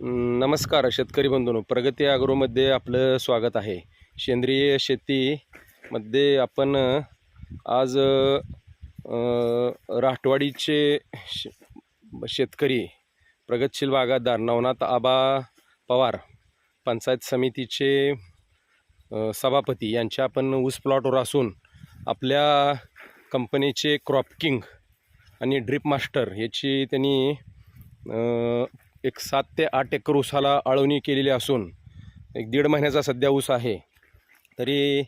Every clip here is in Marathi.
नमस्कार शेतकरी बंधूंनो, प्रगती ॲग्रोमध्ये आपलं स्वागत आहे. सेंद्रिय शेतीमध्ये आपण आज राठवाडीचे शेतकरी प्रगतशील बागायतदार नवनाथ आबा पवार पंचायत समितीचे सभापती यांच्या आपण ऊस प्लॉटवर असून आपल्या कंपनीचे क्रॉप किंग आणि ड्रिप मास्टर याची त्यांनी एक 7 ते 8 एकर ऊसाला आळवणी केलेली असून एक 1.5 महिन्याचा सध्या ऊस आहे. तरी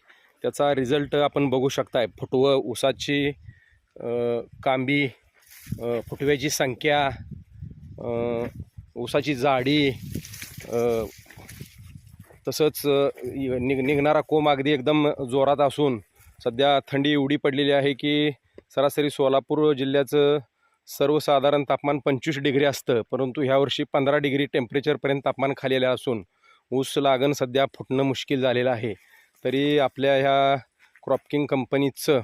त्याचा रिझल्ट आपण बघू शकताय. फुटवं, ऊसाची कांबी, फुटव्याची संख्या, ऊसाची जाडी, तसंच निघणारा कोंब अगदी एकदम जोरात असून सध्या थंडी एवढी पडलेली आहे की सरासरी सोलापूर जिल्ह्याचं सर्वसाधारण तापमान 25 डिग्री असतं, परंतु ह्यावर्षी 15 डिग्री टेम्परेचरपर्यंत तापमान खालेलं असून ऊस लागण सध्या फुटणं मुश्किल झालेलं आहे. तरी आपल्या ह्या क्रॉपकिंग कंपनीचं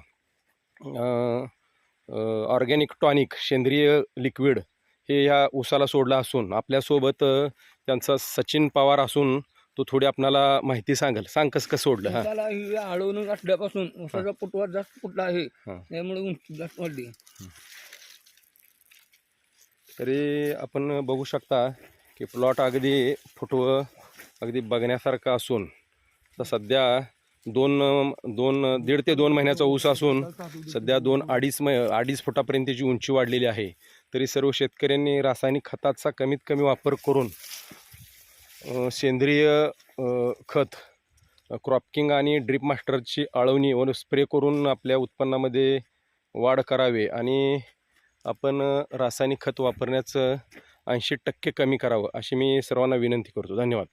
ऑर्गॅनिक टॉनिक सेंद्रिय लिक्विड हे ह्या ऊसाला सोडलं असून आपल्यासोबत त्यांचा सचिन पवार असून तो थोडी आपल्याला माहिती सांगेल. सांग कसं सोडलं. हां, आळवून असल्यापासून ऊसाचा फुटवा जास्त फुटला आहे, त्यामुळे उंची जास्त वाढली. तरी आपण बघू शकता की प्लॉट अगदी फुटवं अगदी बघण्यासारखं असून तर सध्या 1.5 ते 2 महिन्याचा ऊस असून सध्या 2-2.5 फुटापर्यंतची उंची वाढलेली आहे. तरी सर्व शेतकऱ्यांनी रासायनिक खताचा कमीत कमी वापर करून सेंद्रिय खत क्रॉपकिंग आणि ड्रिप मास्टरची आळवणी व स्प्रे करून आपल्या उत्पन्नामध्ये वाढ करावे आणि आपण रासायनिक खत वापरण्याचं 80% कमी करावं अशी मी सर्वांना विनंती करतो. धन्यवाद.